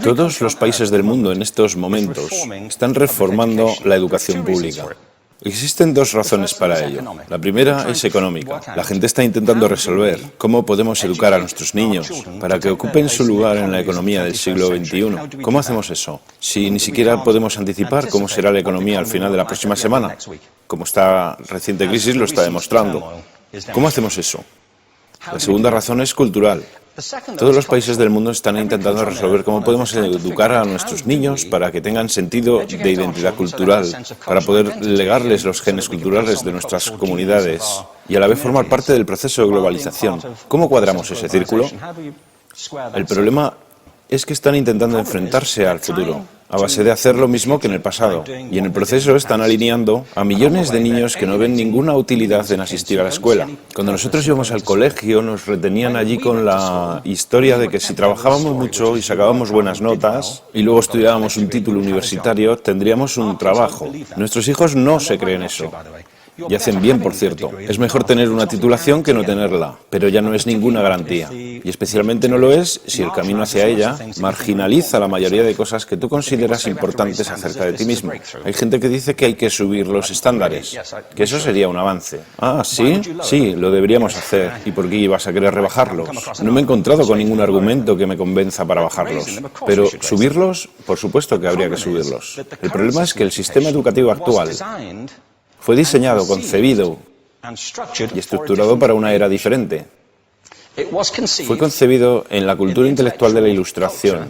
Todos los países del mundo en estos momentos están reformando la educación pública. Existen dos razones para ello. La primera es económica. La gente está intentando resolver cómo podemos educar a nuestros niños para que ocupen su lugar en la economía del siglo XXI. ¿Cómo hacemos eso? Si ni siquiera podemos anticipar cómo será la economía al final de la próxima semana, como esta reciente crisis lo está demostrando. ¿Cómo hacemos eso? La segunda razón es cultural. Todos los países del mundo están intentando resolver cómo podemos educar a nuestros niños para que tengan sentido de identidad cultural, para poder legarles los genes culturales de nuestras comunidades y a la vez formar parte del proceso de globalización. ¿Cómo cuadramos ese círculo? El problema es que están intentando enfrentarse al futuro, a base de hacer lo mismo que en el pasado. Y en el proceso están alineando a millones de niños que no ven ninguna utilidad en asistir a la escuela. Cuando nosotros íbamos al colegio, nos retenían allí con la historia de que si trabajábamos mucho y sacábamos buenas notas, y luego estudiábamos un título universitario, tendríamos un trabajo. Nuestros hijos no se creen eso. Y hacen bien, por cierto. Es mejor tener una titulación que no tenerla, pero ya no es ninguna garantía. Y especialmente no lo es si el camino hacia ella marginaliza la mayoría de cosas que tú consideras importantes acerca de ti mismo. Hay gente que dice que hay que subir los estándares, que eso sería un avance. Ah, ¿sí? Sí, lo deberíamos hacer. ¿Y por qué ibas a querer rebajarlos? No me he encontrado con ningún argumento que me convenza para bajarlos. Pero subirlos, por supuesto que habría que subirlos. El problema es que el sistema educativo actual fue diseñado, concebido y estructurado para una era diferente. Fue concebido en la cultura intelectual de la Ilustración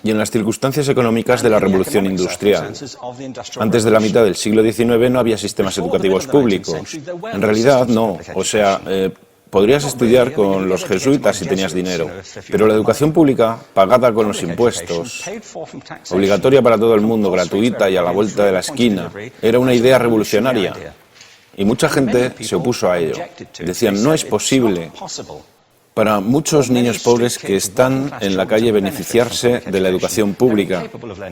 y en las circunstancias económicas de la Revolución Industrial. Antes de la mitad del siglo XIX no había sistemas educativos públicos. En realidad no. O sea, podrías estudiar con los jesuitas si tenías dinero, pero la educación pública, pagada con los impuestos, obligatoria para todo el mundo, gratuita y a la vuelta de la esquina, era una idea revolucionaria. Y mucha gente se opuso a ello. Decían, no es posible para muchos niños pobres que están en la calle beneficiarse de la educación pública.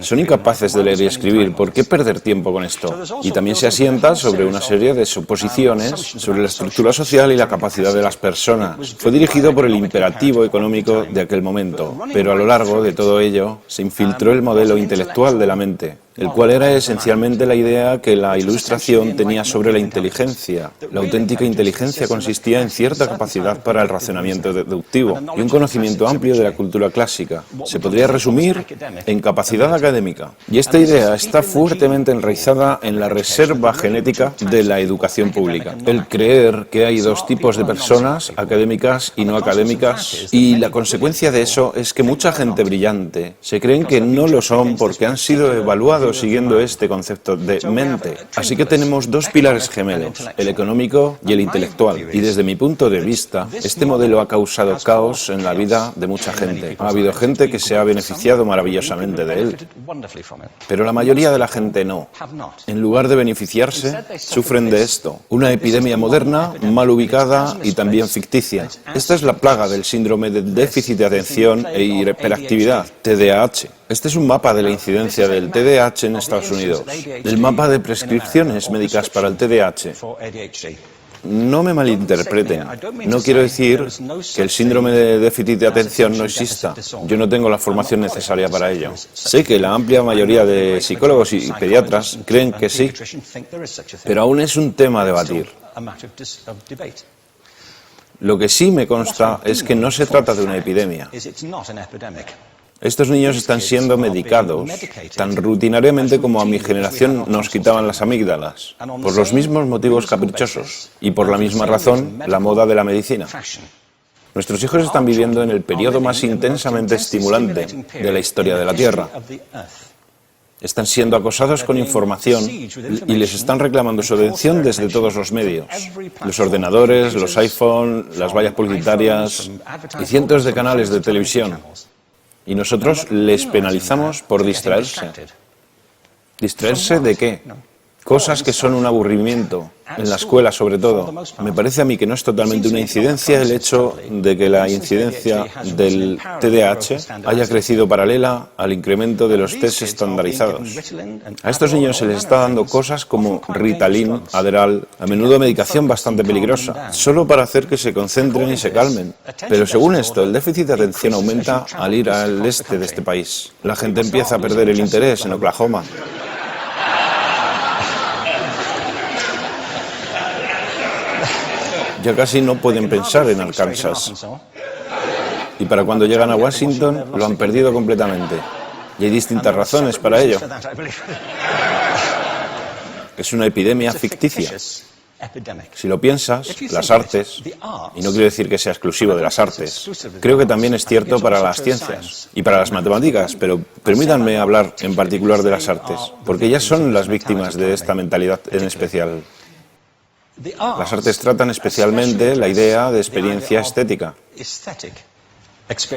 Son incapaces de leer y escribir. ¿Por qué perder tiempo con esto? Y también se asienta sobre una serie de suposiciones sobre la estructura social y la capacidad de las personas. Fue dirigido por el imperativo económico de aquel momento, pero a lo largo de todo ello se infiltró el modelo intelectual de la mente, el cual era esencialmente la idea que la Ilustración tenía sobre la inteligencia. La auténtica inteligencia consistía en cierta capacidad para el razonamiento deductivo y un conocimiento amplio de la cultura clásica. Se podría resumir en capacidad académica. Y esta idea está fuertemente enraizada en la reserva genética de la educación pública. El creer que hay dos tipos de personas, académicas y no académicas, y la consecuencia de eso es que mucha gente brillante se creen que no lo son porque han sido evaluados siguiendo este concepto de mente. Así que tenemos dos pilares gemelos, el económico y el intelectual. Y desde mi punto de vista, este modelo ha causado caos en la vida de mucha gente. Ha habido gente que se ha beneficiado maravillosamente de él, pero la mayoría de la gente no. En lugar de beneficiarse, sufren de esto. Una epidemia moderna, mal ubicada y también ficticia. Esta es la plaga del síndrome de déficit de atención e hiperactividad, TDAH. Este es un mapa de la incidencia del TDAH en Estados Unidos. El mapa de prescripciones médicas para el TDAH. No me malinterpreten. No quiero decir que el síndrome de déficit de atención no exista. Yo no tengo la formación necesaria para ello. Sé que la amplia mayoría de psicólogos y pediatras creen que sí, pero aún es un tema a debatir. Lo que sí me consta es que no se trata de una epidemia. Estos niños están siendo medicados tan rutinariamente como a mi generación nos quitaban las amígdalas, por los mismos motivos caprichosos y por la misma razón, la moda de la medicina. Nuestros hijos están viviendo en el periodo más intensamente estimulante de la historia de la Tierra. Están siendo acosados con información y les están reclamando su atención desde todos los medios. Los ordenadores, los iPhone, las vallas publicitarias y cientos de canales de televisión. Y nosotros les penalizamos por distraerse. ¿Distraerse de qué? Cosas que son un aburrimiento, en la escuela sobre todo. Me parece a mí que no es totalmente una incidencia el hecho de que la incidencia del TDAH haya crecido paralela al incremento de los test estandarizados. A estos niños se les está dando cosas como Ritalin, Adderall, a menudo medicación bastante peligrosa, solo para hacer que se concentren y se calmen. Pero según esto, el déficit de atención aumenta al ir al este de este país. La gente empieza a perder el interés en Oklahoma. Ya casi no pueden pensar en Arkansas. Y para cuando llegan a Washington, lo han perdido completamente. Y hay distintas razones para ello. Es una epidemia ficticia. Si lo piensas, las artes, y no quiero decir que sea exclusivo de las artes, creo que también es cierto para las ciencias y para las matemáticas, pero permítanme hablar en particular de las artes, porque ellas son las víctimas de esta mentalidad en especial. Las artes tratan especialmente la idea de experiencia estética.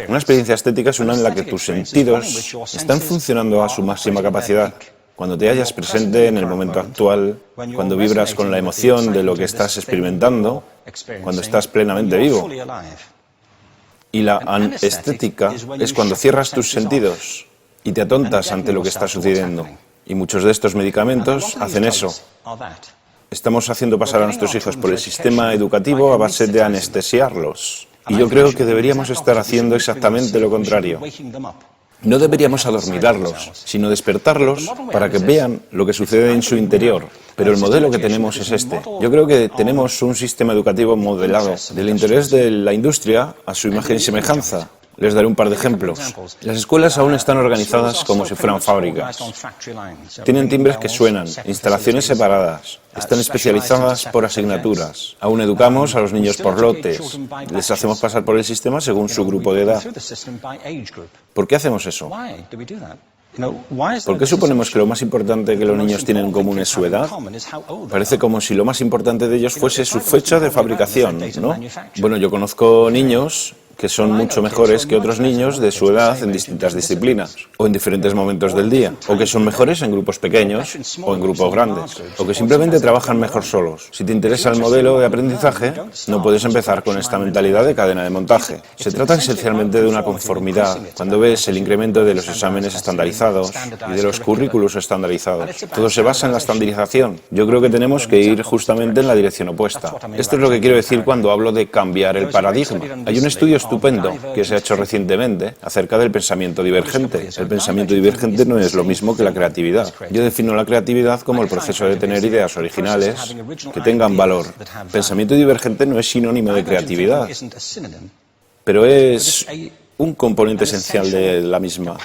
Una experiencia estética es una en la que tus sentidos están funcionando a su máxima capacidad. Cuando te hallas presente en el momento actual, cuando vibras con la emoción de lo que estás experimentando, cuando estás plenamente vivo. Y la anestética es cuando cierras tus sentidos y te atontas ante lo que está sucediendo. Y muchos de estos medicamentos hacen eso. Estamos haciendo pasar a nuestros hijos por el sistema educativo a base de anestesiarlos. Y yo creo que deberíamos estar haciendo exactamente lo contrario. No deberíamos adormilarlos, sino despertarlos para que vean lo que sucede en su interior. Pero el modelo que tenemos es este. Yo creo que tenemos un sistema educativo modelado del interés de la industria a su imagen y semejanza. Les daré un par de ejemplos. Las escuelas aún están organizadas como si fueran fábricas. Tienen timbres que suenan, instalaciones separadas, están especializadas por asignaturas. Aún educamos a los niños por lotes. Les hacemos pasar por el sistema según su grupo de edad. ¿Por qué hacemos eso? ¿Por qué suponemos que lo más importante que los niños tienen en común es su edad? Parece como si lo más importante de ellos fuese su fecha de fabricación, ¿no? Bueno, yo conozco niños que son mucho mejores que otros niños de su edad en distintas disciplinas, o en diferentes momentos del día, o que son mejores en grupos pequeños o en grupos grandes, o que simplemente trabajan mejor solos. Si te interesa el modelo de aprendizaje, no puedes empezar con esta mentalidad de cadena de montaje. Se trata esencialmente de una conformidad. Cuando ves el incremento de los exámenes estandarizados y de los currículos estandarizados, todo se basa en la estandarización. Yo creo que tenemos que ir justamente en la dirección opuesta. Esto es lo que quiero decir cuando hablo de cambiar el paradigma. Hay un estudio estupendo que se ha hecho recientemente acerca del pensamiento divergente. El pensamiento divergente no es lo mismo que la creatividad. Yo defino la creatividad como el proceso de tener ideas originales que tengan valor. Pensamiento divergente no es sinónimo de creatividad, pero es un componente esencial de la misma.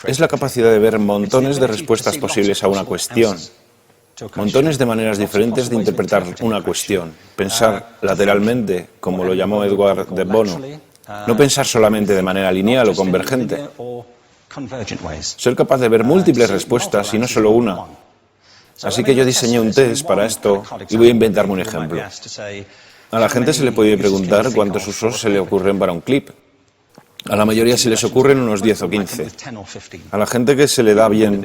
Es la capacidad de ver montones de respuestas posibles a una cuestión. Montones de maneras diferentes de interpretar una cuestión. Pensar lateralmente, como lo llamó Edward de Bono. No pensar solamente de manera lineal o convergente. Ser capaz de ver múltiples respuestas y no solo una. Así que yo diseñé un test para esto y voy a inventarme un ejemplo. A la gente se le puede preguntar cuántos usos se le ocurren para un clip. A la mayoría se les ocurren unos 10 o 15. A la gente que se le da bien,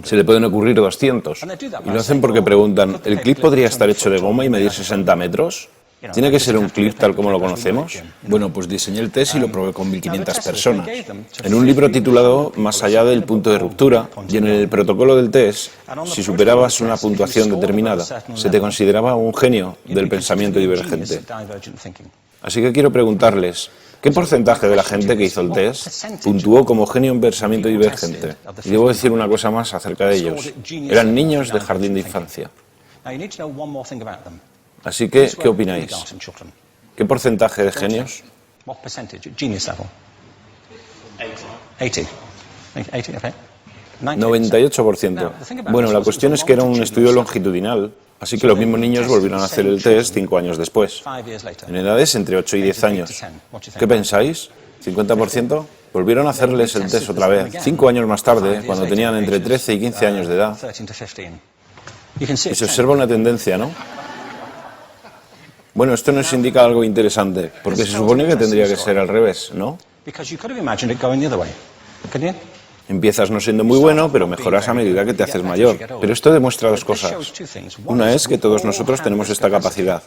se le pueden ocurrir 200. Y lo hacen porque preguntan, ¿el clip podría estar hecho de goma y medir 60 metros? ¿Tiene que ser un clip tal como lo conocemos? Bueno, pues diseñé el test y lo probé con 1.500 personas. En un libro titulado Más allá del punto de ruptura, y en el protocolo del test, si superabas una puntuación determinada, se te consideraba un genio del pensamiento divergente. Así que quiero preguntarles, ¿qué porcentaje de la gente que hizo el test puntuó como genio en pensamiento divergente? Y debo decir una cosa más acerca de ellos. Eran niños de jardín de infancia. Así que, ¿qué opináis? ¿Qué porcentaje de genios? 98%. Bueno, la cuestión es que era un estudio longitudinal, así que los mismos niños volvieron a hacer el test 5 años después, en edades entre 8 y 10 años. ¿Qué pensáis? ¿50%? Volvieron a hacerles el test otra vez, 5 años más tarde, cuando tenían entre 13 y 15 años de edad. Y se observa una tendencia, ¿no? Bueno, esto nos indica algo interesante, porque se supone que tendría que ser al revés, ¿no? Empiezas no siendo muy bueno, pero mejoras a medida que te haces mayor. Pero esto demuestra dos cosas. Una es que todos nosotros tenemos esta capacidad.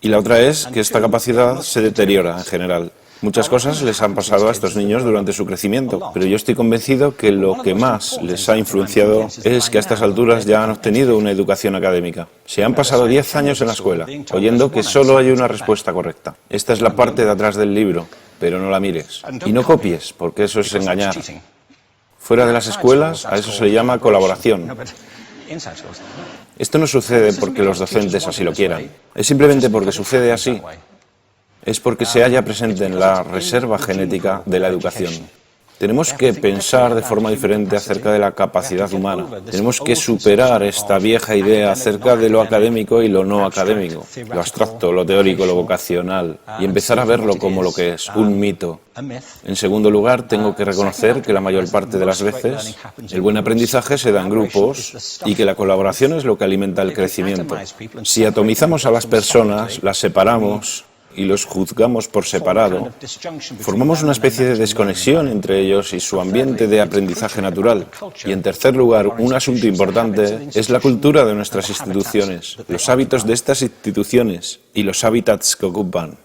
Y la otra es que esta capacidad se deteriora en general. Muchas cosas les han pasado a estos niños durante su crecimiento, pero yo estoy convencido que lo que más les ha influenciado es que a estas alturas ya han obtenido una educación académica. Se han pasado 10 años en la escuela, oyendo que solo hay una respuesta correcta. Esta es la parte de atrás del libro, pero no la mires. Y no copies, porque eso es engañar. Fuera de las escuelas, a eso se le llama colaboración. Esto no sucede porque los docentes así lo quieran. Es simplemente porque sucede así. Es porque se halla presente en la reserva genética de la educación. Tenemos que pensar de forma diferente acerca de la capacidad humana. Tenemos que superar esta vieja idea acerca de lo académico y lo no académico, lo abstracto, lo teórico, lo vocacional, y empezar a verlo como lo que es, un mito. En segundo lugar, tengo que reconocer que la mayor parte de las veces el buen aprendizaje se da en grupos y que la colaboración es lo que alimenta el crecimiento. Si atomizamos a las personas, las separamos y los juzgamos por separado, formamos una especie de desconexión entre ellos y su ambiente de aprendizaje natural. Y en tercer lugar, un asunto importante es la cultura de nuestras instituciones, los hábitos de estas instituciones y los hábitats que ocupan.